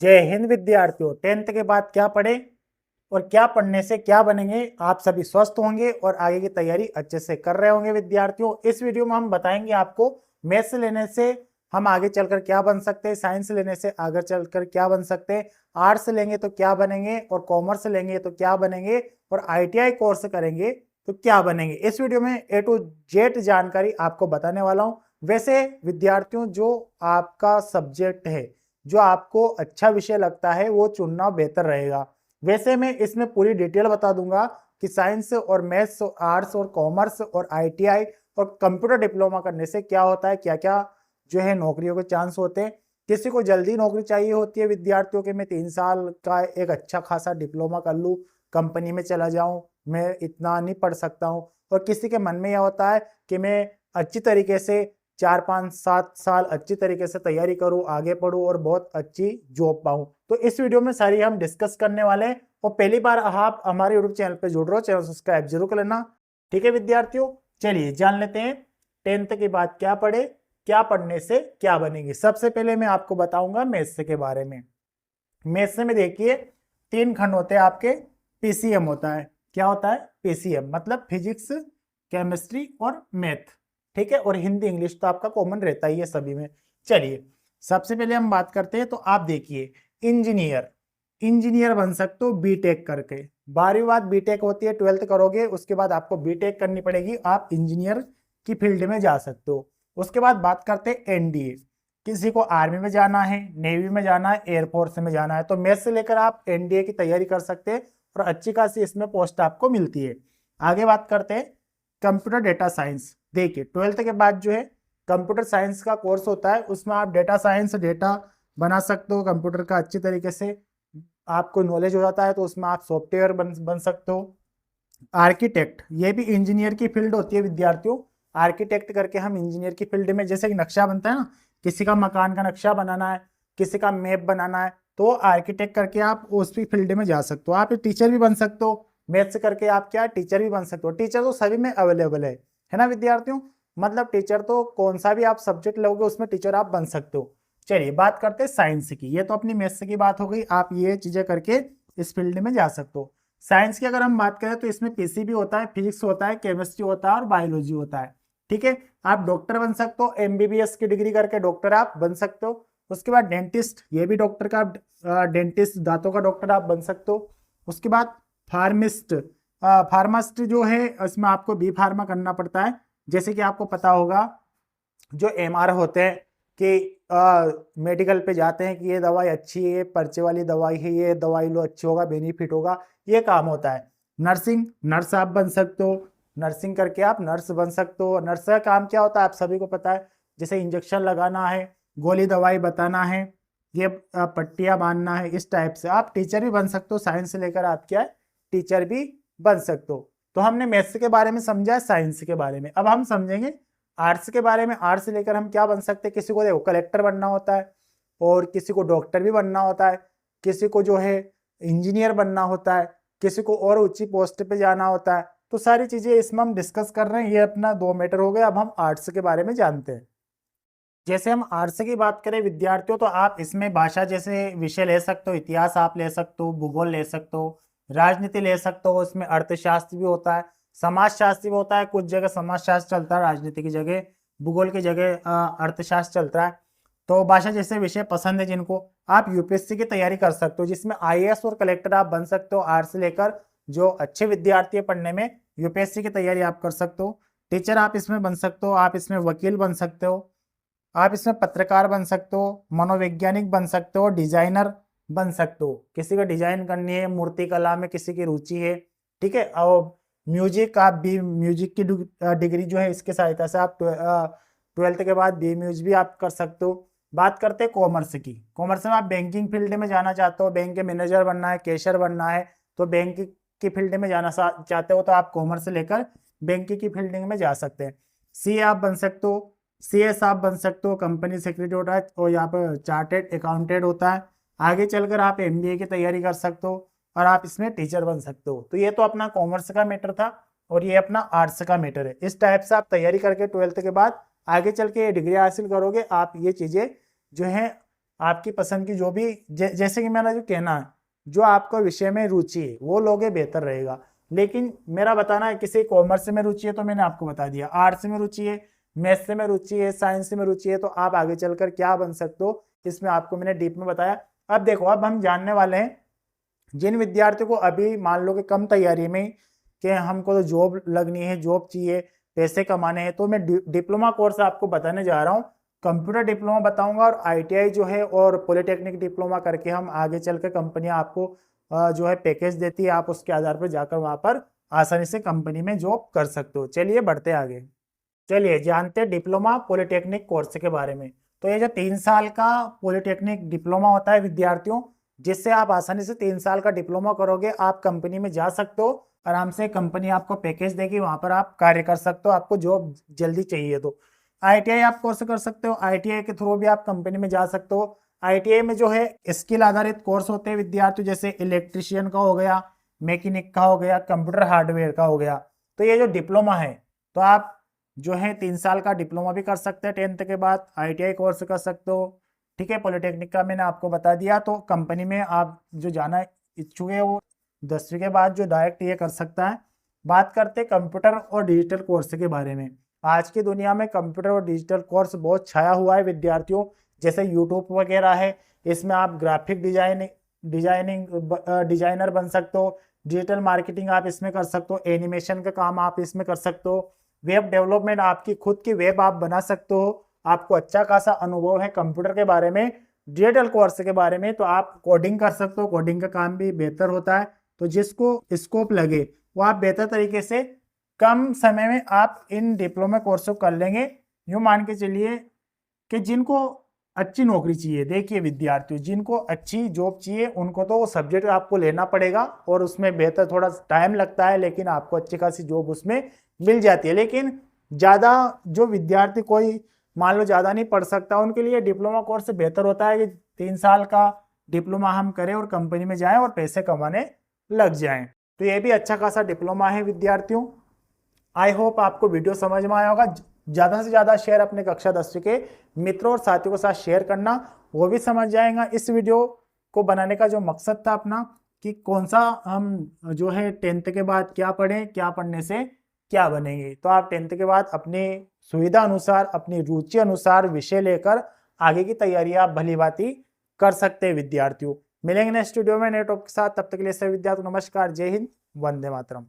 जय हिंद विद्यार्थियों। 10th के बाद क्या पढ़े और क्या पढ़ने से क्या बनेंगे, आप सभी स्वस्थ होंगे और आगे की तैयारी अच्छे से कर रहे होंगे। विद्यार्थियों, इस वीडियो में हम बताएंगे आपको मैथ्स लेने से हम आगे चलकर क्या बन सकते हैं, साइंस लेने से आगे चलकर क्या बन सकते हैं, आर्ट्स लेंगे तो क्या बनेंगे और कॉमर्स लेंगे तो क्या बनेंगे और ITI कोर्स करेंगे तो क्या बनेंगे। इस वीडियो में A to Z जानकारी आपको बताने वाला हूं। वैसे विद्यार्थियों, जो आपका सब्जेक्ट है, जो आपको अच्छा विषय लगता है वो चुनना बेहतर रहेगा। वैसे मैं इसमें पूरी डिटेल बता दूंगा कि साइंस और मैथ्स और आर्ट्स और कॉमर्स और ITI और कंप्यूटर डिप्लोमा करने से क्या होता है, क्या क्या जो है नौकरियों के चांस होते हैं। किसी को जल्दी नौकरी चाहिए होती है विद्यार्थियों के, मैं 3 साल का एक अच्छा खासा डिप्लोमा कर लूँ, कंपनी में चला जाऊं, मैं इतना नहीं पढ़ सकता हूँ। और किसी के मन में यह होता है कि मैं अच्छी तरीके से 4 5 7 साल अच्छी तरीके से तैयारी करूं, आगे पढूं और बहुत अच्छी जॉब पाऊं। तो इस वीडियो में सारी हम डिस्कस करने वाले हैं। और पहली बार आप हमारे यूट्यूब चैनल पे जुड़ रहे हो, चैनल सब्सक्राइब जरूर कर लेना। ठीक है विद्यार्थियों, चलिए जान लेते हैं 10th के बाद क्या पढ़े, क्या पढ़ने से क्या बनेगी। सबसे पहले मैं आपको बताऊंगा मैथ्स के बारे में। मैथ्स में देखिए 3 खंड होते हैं आपके। PCM होता है। क्या होता है? PCM मतलब फिजिक्स, केमिस्ट्री और मैथ। ठीक है, और हिंदी इंग्लिश तो आपका कॉमन रहता ही है सभी में। चलिए सबसे पहले हम बात करते हैं। तो आप देखिए इंजीनियर, इंजीनियर बन सकते हो बीटेक करके। 12वीं बाद बीटेक होती है, 12th करोगे उसके बाद आपको बीटेक करनी पड़ेगी, आप इंजीनियर की फील्ड में जा सकते हो। उसके बाद बात करते हैं NDA। किसी को आर्मी में जाना है, नेवी में जाना है, एयरफोर्स में जाना है, तो मैथ से लेकर आप NDA की तैयारी कर सकते हैं और अच्छी खासी इसमें पोस्ट आपको मिलती है। आगे बात करते हैं कंप्यूटर डेटा साइंस। देखिए 12th के बाद जो है कंप्यूटर साइंस का कोर्स होता है, उसमें आप डेटा साइंस, डेटा बना सकते हो कंप्यूटर का अच्छी तरीके से, आपको नॉलेज हो जाता है तो उसमें आप सॉफ्टवेयर बन सकते हो। आर्किटेक्ट, ये भी इंजीनियर की फील्ड होती है विद्यार्थियों। आर्किटेक्ट करके हम इंजीनियर की फील्ड में, जैसे कि नक्शा बनता है ना, किसी का मकान का नक्शा बनाना है, किसी का मैप बनाना है, तो आर्किटेक्ट करके आप उस भी फील्ड में जा सकते हो। आप टीचर भी बन सकते हो, मैथ्स करके आप क्या टीचर भी बन सकते हो। टीचर तो सभी में अवेलेबल है ना विद्यार्थियों। मतलब टीचर तो कौन सा भी आप सब्जेक्ट लोगे उसमें टीचर आप बन सकते हो। चलिए बात करते हैं साइंस की। ये तो अपनी मैथ्स की बात हो गई, आप ये चीजें करके इस फील्ड में जा सकते हो। साइंस की अगर हम बात करें तो इसमें PCB होता है, फिजिक्स होता है, केमिस्ट्री होता है और बायोलॉजी होता है। ठीक है, आप डॉक्टर बन सकते हो, MBBS की डिग्री करके डॉक्टर आप बन सकते हो। उसके बाद डेंटिस्ट, ये भी डॉक्टर का, डेंटिस्ट दांतों का डॉक्टर आप बन सकते हो। उसके बाद फार्मिस्ट, फार्मासिस्ट जो है इसमें आपको बी फार्मा करना पड़ता है। जैसे कि आपको पता होगा जो MR होते हैं कि मेडिकल पे जाते हैं कि ये दवाई अच्छी है, पर्चे वाली दवाई है, ये दवाई लो अच्छी होगा, बेनिफिट होगा, ये काम होता है। नर्सिंग, नर्स आप बन सकते हो, नर्सिंग करके आप नर्स बन सकते हो। नर्स का काम क्या होता है आप सभी को पता है, जैसे इंजेक्शन लगाना है, गोली दवाई बताना है, ये पट्टियां बांधना है, इस टाइप से। आप टीचर भी बन सकते हो, साइंस से लेकर आप क्या है टीचर भी बन सकते हो। तो हमने मैथ्स के बारे में समझा, साइंस के बारे में। अब हम समझेंगे आर्ट्स के बारे में। आर्ट्स से लेकर हम क्या बन सकते हैं, किसी को देखो कलेक्टर बनना होता है और किसी को डॉक्टर भी बनना होता है, किसी को जो है इंजीनियर बनना होता है, किसी को और ऊंची पोस्ट पे जाना होता है। तो सारी चीजें इसमें हम डिस्कस कर रहे हैं। ये अपना 2 मैटर हो गए। अब हम आर्ट्स के बारे में जानते हैं। जैसे हम आर्ट्स की बात करें विद्यार्थियों, तो आप इसमें भाषा जैसे विषय ले सकते हो, इतिहास आप ले सकते हो, भूगोल ले सकते हो, राजनीति ले सकते हो, इसमें अर्थशास्त्र भी होता है, समाजशास्त्र भी होता है। कुछ जगह समाजशास्त्र चलता है, राजनीति की जगह, भूगोल की जगह अर्थशास्त्र चलता है। तो भाषा जैसे विषय पसंद है जिनको, आप UPSC की तैयारी कर सकते हो, जिसमें IAS और कलेक्टर आप बन सकते हो। आर्ट्स लेकर जो अच्छे विद्यार्थी है पढ़ने में, UPSC की तैयारी आप कर सकते हो। टीचर आप इसमें बन सकते हो, आप इसमें वकील बन सकते हो, आप इसमें पत्रकार बन सकते हो, मनोवैज्ञानिक बन सकते हो, डिजाइनर बन सकते हो, किसी का डिजाइन करनी है, मूर्ति कला में किसी की रुचि है। ठीक है, और म्यूजिक, आप बी म्यूजिक की डिग्री जो है इसके सहायता से आप 12th के बाद बी म्यूजिक भी आप कर सकते हो। बात करते हैं कॉमर्स की। कॉमर्स में आप बैंकिंग फील्ड में जाना चाहते हो, बैंक के मैनेजर बनना है, कैशियर बनना है, तो बैंक की फील्ड में जाना चाहते हो तो आप कॉमर्स लेकर बैंक की फील्डिंग में जा सकते हैं। CA आप बन सकते हो, CS आप बन सकते हो, कंपनी सेक्रेटरी होता है, और यहाँ पर चार्टेड अकाउंटेंट होता है। आगे चलकर आप MBA की तैयारी कर सकते हो और आप इसमें टीचर बन सकते हो। तो ये तो अपना कॉमर्स का मैटर था और ये अपना आर्ट्स का मैटर है। इस टाइप से आप तैयारी करके 12th के बाद आगे चल के डिग्री हासिल करोगे, आप ये चीजें जो है आपकी पसंद की जो भी जैसे कि मेरा जो कहना है, जो आपको विषय में रुचि है वो लोगे बेहतर रहेगा। लेकिन मेरा बताना है किसी कॉमर्स में रुचि है तो मैंने आपको बता दिया, आर्ट्स में रुचि है, मैथ्स में रुचि है, साइंस में रुचि है, तो आप आगे चलकर क्या बन सकते हो इसमें आपको मैंने डीप में बताया। अब देखो, अब हम जानने वाले हैं जिन विद्यार्थियों को अभी मान लो कि कम तैयारी में कि हमको तो जॉब लगनी है, जॉब चाहिए, पैसे कमाने हैं, तो मैं डिप्लोमा कोर्स आपको बताने जा रहा हूँ। कंप्यूटर डिप्लोमा बताऊंगा और आईटीआई जो है और पॉलिटेक्निक डिप्लोमा करके हम आगे चलकर कंपनियां आपको जो है पैकेज देती है, आप उसके आधार पर जाकर वहां पर आसानी से कंपनी में जॉब कर सकते हो। चलिए बढ़ते आगे। चलिए जानते हैं डिप्लोमा पॉलिटेक्निक कोर्स के बारे में। तो ये जो 3 साल का पॉलिटेक्निक डिप्लोमा होता है विद्यार्थियों, जिससे आप आसानी से 3 साल का डिप्लोमा करोगे, आप कंपनी में जा सकते हो आराम से, कंपनी आपको पैकेज देगी, वहां पर आप कार्य कर सकते हो, आपको जॉब जल्दी चाहिए तो। आईटीआई आप कोर्स कर सकते हो, आईटीआई के थ्रू भी आप कंपनी में जा सकते हो। आईटीआई में जो है स्किल आधारित कोर्स होते हैं विद्यार्थी, जैसे इलेक्ट्रिशियन का हो गया, मैकेनिक का हो गया, कंप्यूटर हार्डवेयर का हो गया। तो ये जो डिप्लोमा है, तो आप जो है 3 साल का डिप्लोमा भी कर सकते हैं, 10th के बाद आईटीआई कोर्स कर सकते हो। ठीक है, पॉलिटेक्निक का मैंने आपको बता दिया। तो कंपनी में आप जो जाना इच्छुक है वो 10वीं के बाद जो डायरेक्ट ये कर सकता है। बात करते हैं कंप्यूटर और डिजिटल कोर्स के बारे में। आज की दुनिया में कंप्यूटर और डिजिटल कोर्स बहुत छाया हुआ है विद्यार्थियों, जैसे यूट्यूब वगैरह है, इसमें आप ग्राफिक डिजाइनर बन सकते हो, डिजिटल मार्केटिंग आप इसमें कर सकते हो, एनिमेशन का काम आप इसमें कर सकते हो, वेब डेवलपमेंट आपकी खुद की वेब आप बना सकते हो। आपको अच्छा खासा अनुभव है कंप्यूटर के बारे में, डिजिटल कोर्स के बारे में, तो आप कोडिंग कर सकते हो, कोडिंग का काम भी बेहतर होता है। तो जिसको स्कोप लगे वो आप बेहतर तरीके से कम समय में आप इन डिप्लोमा कोर्स को कर लेंगे। यूँ मान के चलिए कि जिनको अच्छी नौकरी चाहिए, देखिए विद्यार्थियों, जिनको अच्छी जॉब चाहिए उनको तो वो सब्जेक्ट आपको लेना पड़ेगा और उसमें बेहतर थोड़ा टाइम लगता है, लेकिन आपको अच्छी खासी जॉब उसमें मिल जाती है। लेकिन ज़्यादा जो विद्यार्थी कोई मान लो ज़्यादा नहीं पढ़ सकता, उनके लिए डिप्लोमा कोर्स बेहतर होता है कि 3 साल का डिप्लोमा हम करें और कंपनी में जाएं और पैसे कमाने लग जाएं। तो ये भी अच्छा खासा डिप्लोमा है विद्यार्थियों। आई होप आपको वीडियो समझ में आया होगा। ज़्यादा से ज़्यादा शेयर अपने कक्षा 10वीं के मित्रों और साथियों के साथ शेयर करना, वो भी समझ जाएगा। इस वीडियो को बनाने का जो मकसद था अपना कि कौन सा हम जो है 10th के बाद क्या पढ़ें, क्या पढ़ने से क्या बनेंगे, तो आप 10th के बाद अपनी सुविधा अनुसार, अपनी रुचि अनुसार विषय लेकर आगे की तैयारी आप भली भांति कर सकते हैं विद्यार्थियों। मिलेंगे नेक्स्ट वीडियो में नए टॉपिक के साथ, तब तक के लिए सभी विद्यार्थियों नमस्कार, जय हिंद, वंदे मातरम।